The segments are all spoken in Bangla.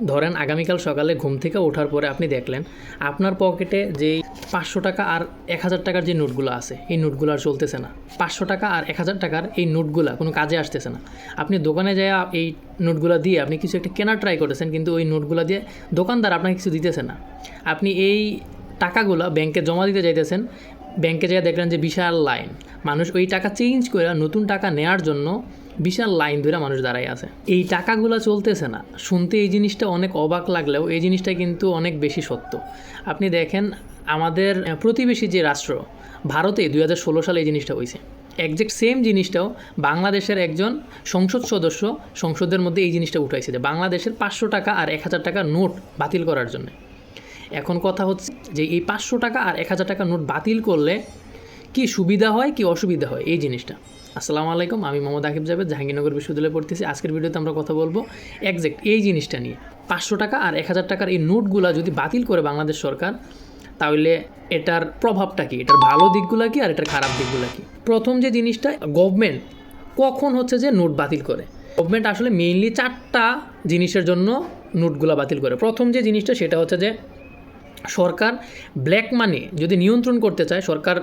ধরেন আগামীকাল সকালে ঘুম থেকে ওঠার পরে আপনি দেখলেন আপনার পকেটে যেই 500 টাকা আর 1000 টাকার যে নোটগুলো আছে এই নোটগুলো আর চলতেছে না। 500 টাকা আর 1000 টাকার এই নোটগুলো কোনো কাজে আসতেছে না। আপনি দোকানে যায় এই নোটগুলো দিয়ে আপনি কিছু একটা কেনার ট্রাই করেছেন, কিন্তু ওই নোটগুলো দিয়ে দোকানদার আপনাকে কিছু দিতেছে না। আপনি এই টাকাগুলো ব্যাংকে জমা দিতে যাইতেছেন, ব্যাংকে যেয়ে দেখলেন যে বিশাল লাইন, মানুষ ওই টাকা চেঞ্জ করে নতুন টাকা নেওয়ার জন্য বিশাল লাইন ধরে মানুষ দাঁড়ায় আছে। এই টাকাগুলো চলতেছে না। শুনতে এই জিনিসটা অনেক অবাক লাগলেও এই জিনিসটা কিন্তু অনেক বেশি সত্য। আপনি দেখেন আমাদের প্রতিবেশী যে রাষ্ট্র ভারতে 2016 সালে এই জিনিসটা হয়েছে। একজ্যাক্ট সেম জিনিসটাও বাংলাদেশের একজন সংসদ সদস্য সংসদের মধ্যে এই জিনিসটা উঠাইছে যে বাংলাদেশের 500 টাকা আর 1000 টাকা নোট বাতিল করার জন্য। এখন কথা হচ্ছে যে এই 500 টাকা আর 1000 টাকা নোট বাতিল করলে কি সুবিধা হয় কি অসুবিধা হয় এই জিনিসটা। আসসালামু আলাইকুম, আমি মোহাম্মদ আকিব জাভেদ, জাহাঙ্গীরনগর বিশ্ববিদ্যালয়ে পড়তেছি। আজকের ভিডিওতে আমরা কথা বলবো একজ্যাক্ট এই জিনিসটা নিয়ে। 500 টাকা আর 1000 টাকার এই নোটগুলো যদি বাতিল করে বাংলাদেশ সরকার, তাহলে এটার প্রভাবটা কি, এটার ভালো দিকগুলো কি আর এটার খারাপ দিকগুলো কি। প্রথম যে জিনিসটা, গভর্নমেন্ট কখন হচ্ছে যে নোট বাতিল করে। গভর্নমেন্ট আসলে মেইনলি 4টা জিনিসের জন্য নোটগুলো বাতিল করে। প্রথম যে জিনিসটা সেটা হচ্ছে যে সরকার ব্ল্যাক মানি যদি নিয়ন্ত্রণ করতে চায়, সরকার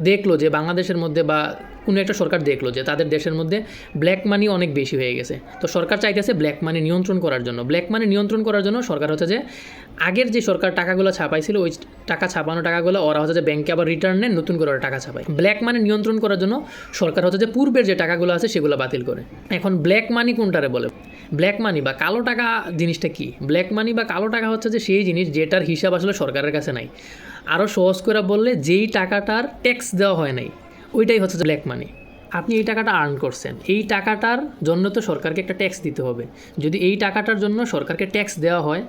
দেখলো যে বাংলাদেশের মধ্যে বা কোনো একটা সরকার দেখলো যে তাদের দেশের মধ্যে ব্ল্যাক মানি অনেক বেশি হয়ে গেছে, তো সরকার চাইতেছে ব্ল্যাক মানি নিয়ন্ত্রণ করার জন্য। ব্ল্যাক মানি নিয়ন্ত্রণ করার জন্য সরকার হচ্ছে যে আগের যে সরকার টাকাগুলো ছাপাইছিল ওই টাকা ছাপানো টাকাগুলো ওরা হচ্ছে যে ব্যাংকে আবার রিটার্ন নেন, নতুন করে ওরা টাকা ছাপায়। ব্ল্যাক মানি নিয়ন্ত্রণ করার জন্য সরকার হচ্ছে যে পূর্বের যে টাকাগুলো আছে সেগুলো বাতিল করে। এখন ব্ল্যাক মানি কোনটারে বলে? ব্ল্যাক মানি বা কালো টাকা জিনিসটা কি? ব্ল্যাক মানি বা কালো টাকা হচ্ছে যে সেই জিনিস যেটার হিসাব আসলে সরকারের কাছে নাই। আরও সহজ করে বললে যেই টাকাটার ট্যাক্স দেওয়া হয় নাই ওইটাই হচ্ছে যে ব্ল্যাক মানি। আপনি এই টাকাটা আর্ন করছেন, এই টাকাটার জন্য তো সরকারকে একটা ট্যাক্স দিতে হবে। যদি এই টাকাটার জন্য সরকারকে ট্যাক্স দেওয়া হয়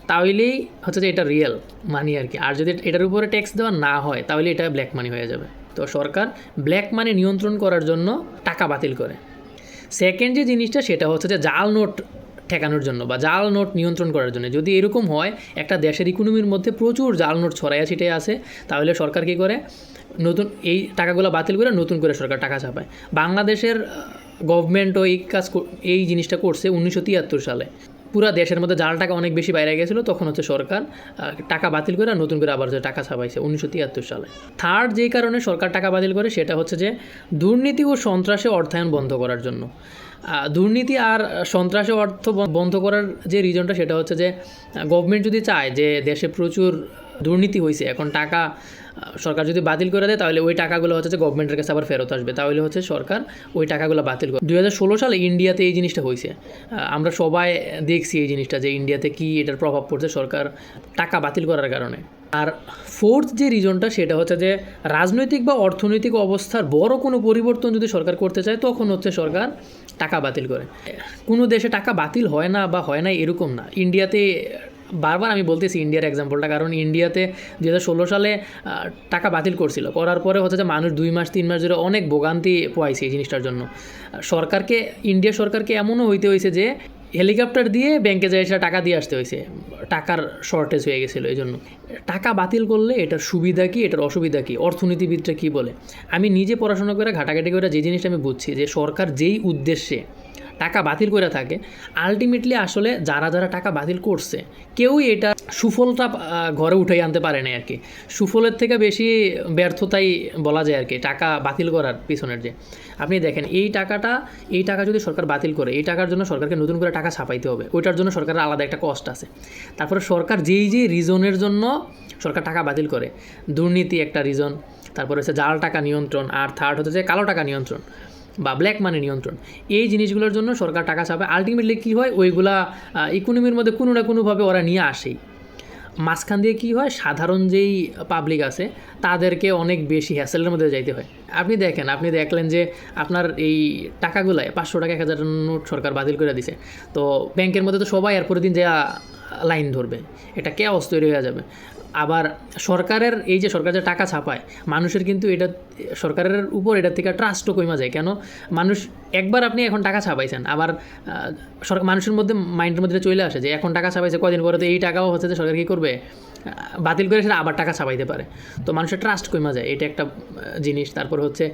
তাহলেই হচ্ছে যে এটা রিয়েল মানি আর কি। আর যদি এটার উপরে ট্যাক্স দেওয়া না হয় তাহলে এটা ব্ল্যাক মানি হয়ে যাবে। তো সরকার ব্ল্যাক মানি নিয়ন্ত্রণ করার জন্য টাকা বাতিল করে। সেকেন্ড যে জিনিসটা সেটা হচ্ছে যে জাল নোট ঠেকানোর জন্য বা জাল নোট নিয়ন্ত্রণ করার জন্য। যদি এরকম হয় একটা দেশের ইকোনমির মধ্যে প্রচুর জাল নোট ছড়াইয়া ছিটিয়ে আছে, তাহলে সরকার কী করে, নতুন এই টাকাগুলো বাতিল করে নতুন করে সরকার টাকা ছাপায়। বাংলাদেশের গভর্নমেন্টও এই জিনিসটা করছে 1973 সালে। পুরো দেশের মধ্যে জাল টাকা অনেক বেশি বাইরে গেছিলো, তখন হচ্ছে সরকার টাকা বাতিল করে নতুন করে আবার টাকা ছাপাইছে 1973 সালে। থার্ড যেই কারণে সরকার টাকা বাতিল করে সেটা হচ্ছে যে দুর্নীতি ও সন্ত্রাসে অর্থায়ন বন্ধ করার জন্য। দুর্নীতি আর সন্ত্রাসে অর্থ বন্ধ করার যে রিজনটা সেটা হচ্ছে যে গভর্নমেন্ট যদি চায় যে দেশে প্রচুর দুর্নীতি হয়েছে, এখন টাকা সরকার যদি বাতিল করে দেয় তাহলে ওই টাকাগুলো হচ্ছে যে গভর্নমেন্টের কাছে আবার ফেরত আসবে, তাহলে হচ্ছে সরকার ওই টাকাগুলো বাতিল করে। 2016 সালে ইন্ডিয়াতে এই জিনিসটা হয়েছে। আমরা সবাই দেখছি এই জিনিসটা যে ইন্ডিয়াতে কি এটার প্রভাব পড়ছে সরকার টাকা বাতিল করার কারণে। আর ফোর্থ যে রিজনটা সেটা হচ্ছে যে রাজনৈতিক বা অর্থনৈতিক অবস্থার বড় কোনো পরিবর্তন যদি সরকার করতে চায় তখন হচ্ছে সরকার টাকা বাতিল করে। কোনো দেশে টাকা বাতিল হয় না বা হয় না এরকম না। ইন্ডিয়াতে বারবার আমি বলতেছি ইন্ডিয়ার এক্সাম্পলটা, কারণ ইন্ডিয়াতে 2016 সালে টাকা বাতিল করছিল, করার পরে হচ্ছে যে মানুষ 2 মাস 3 মাস ধরে অনেক ভোগান্তি পোয়াইছে এই জিনিসটার জন্য। ইন্ডিয়া সরকারকে এমনও হইতে হয়েছে যে হেলিকপ্টার দিয়ে ব্যাংকে যায় সেটা টাকা দিয়ে আসতে হয়েছে, টাকার শর্টেজ হয়ে গেছিলো। এই জন্য টাকা বাতিল করলে এটার সুবিধা কি, এটার অসুবিধা কি, অর্থনীতিবিদরা কী বলে। আমি নিজে পড়াশোনা করে ঘাটাঘাটি করে যে জিনিসটা আমি বুঝছি যে সরকার যেই উদ্দেশ্যে টাকা বাতিল করে থাকে, আলটিমেটলি আসলে যারা যারা টাকা বাতিল করছে কেউই এটা সুফলটা ঘরে উঠাই আনতে পারে না আর কি। সুফলের থেকে বেশি ব্যর্থতাই বলা যায় আর কি টাকা বাতিল করার পিছনের। যে আপনি দেখেন এই টাকা যদি সরকার বাতিল করে, এই টাকার জন্য সরকারকে নতুন করে টাকা ছাপাইতে হবে, ওইটার জন্য সরকারের আলাদা একটা কস্ট আছে। তারপরে সরকার যেই রিজনের জন্য সরকার টাকা বাতিল করে, দুর্নীতি একটা রিজন, তারপরে হচ্ছে জাল টাকা নিয়ন্ত্রণ, আর থার্ড হচ্ছে যে কালো টাকা নিয়ন্ত্রণ বা ব্ল্যাক মানি নিয়ন্ত্রণ। এই জিনিসগুলোর জন্য সরকার টাকা ছাপায়। আলটিমেটলি কী হয়, ওইগুলা ইকোনমির মধ্যে কোনো না কোনোভাবে ওরা নিয়ে আসেই। মাঝখান দিয়ে কী হয়, সাধারণ যেই পাবলিক আছে তাদেরকে অনেক বেশি হ্যাসেলের মধ্যে যাইতে হয়। আপনি দেখলেন যে আপনার এই টাকাগুলায় 500 টাকা 1000 নোট সরকার বাতিল করে দিছে, তো ব্যাংকের মধ্যে তো সবাই এরপরের দিন যা লাইন ধরবে, এটা কেওস তৈরি হয়ে যাবে। আবার সরকারের এই যে সরকার যে টাকা ছাপায়, মানুষের কিন্তু এটা সরকারের উপর এটার থেকে ট্রাস্টও কমে যায়। কেন? মানুষ একবার আপনি এখন টাকা ছাপাইছেন, আবার মানুষের মধ্যে মাইন্ডের মধ্যে চলে আসে যে এখন টাকা ছাপাইছে, কদিন পরে তো এই টাকাও হচ্ছে যে সরকার কী করবে, বাতিল করে সেটা আবার টাকা ছাপাইতে পারে। তো মানুষের ট্রাস্ট কমে যায়, এটা একটা জিনিস। তারপর হচ্ছে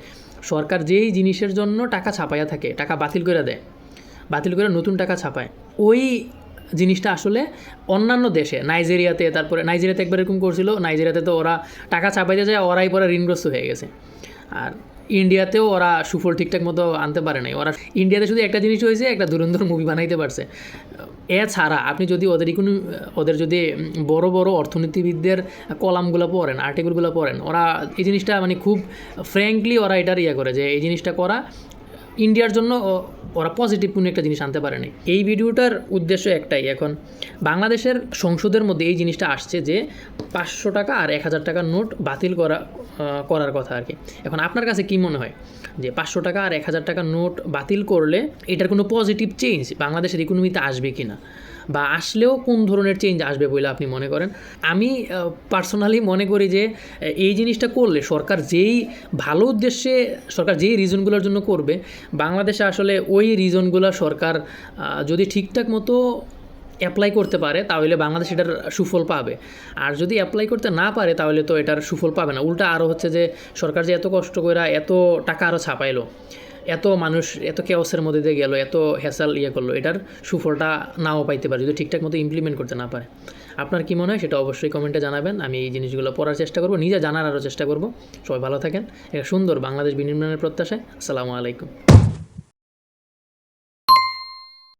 সরকার যেই জিনিসের জন্য টাকা ছাপাইয়া থাকে, টাকা বাতিল করে দেয়, বাতিল করে নতুন টাকা ছাপায়, ওই জিনিসটা আসলে অন্যান্য দেশে নাইজেরিয়াতে একবার এরকম করছিল। নাইজেরিয়াতে তো ওরা টাকা চাপাইতে যায়, ওরাই পরে ঋণগ্রস্ত হয়ে গেছে। আর ইন্ডিয়াতেও ওরা সুফল ঠিকঠাক মতো আনতে পারে নাই। ওরা ইন্ডিয়াতে শুধু একটা জিনিস হয়েছে, একটা ধুরন্ধর মুভি বানাইতে পারছে। এছাড়া আপনি যদি ওদের যদি বড় বড় অর্থনীতিবিদদের কলামগুলো পড়েন, আর্টিকেলগুলো পড়েন, ওরা এই জিনিসটা মানে খুব ফ্র্যাঙ্কলি ওরা এটার করে যে এই জিনিসটা করা ইন্ডিয়ার জন্য ওরা পজিটিভ কোনো একটা জিনিস আনতে পারেনি। এই ভিডিওটার উদ্দেশ্য একটাই, এখন বাংলাদেশের সংসদের মধ্যে এই জিনিসটা আসছে যে 500 টাকা আর 1000 টাকার নোট বাতিল করার কথা আর কি। এখন আপনার কাছে কি মনে হয় যে 500 টাকা আর 1000 টাকার নোট বাতিল করলে এটার কোনো পজিটিভ চেঞ্জ বাংলাদেশের ইকোনমিতে আসবে কি না, বা আসলেও কোন ধরনের চেঞ্জ আসবে বলে আপনি মনে করেন? আমি পার্সোনালি মনে করি যে এই জিনিসটা করলে সরকার যেই রিজনগুলোর জন্য করবে, বাংলাদেশে আসলে ওই রিজনগুলো সরকার যদি ঠিকঠাক মতো অ্যাপ্লাই করতে পারে তাহলে বাংলাদেশ এটার সুফল পাবে। আর যদি অ্যাপ্লাই করতে না পারে তাহলে তো এটার সুফল পাবে না। উল্টা আরও হচ্ছে যে সরকার যে এত কষ্ট করে এত টাকা আরও ছাপাইলো, এত মানুষ এত কেওসের মধ্যে দিয়ে গেল, এত হ্যাসাল করলো, এটার সুফলটা নাও পাইতে পারে যদি ঠিকঠাক মতো ইমপ্লিমেন্ট করতে না পারে। আপনার কি মনে হয় সেটা অবশ্যই কমেন্টে জানাবেন। আমি এই জিনিসগুলো পড়ার চেষ্টা করব, নিজে জানার আরও চেষ্টা করব। সবাই ভালো থাকেন। একটা সুন্দর বাংলাদেশ বিনির্মাণের প্রত্যাশায়। আসসালামু আলাইকুম।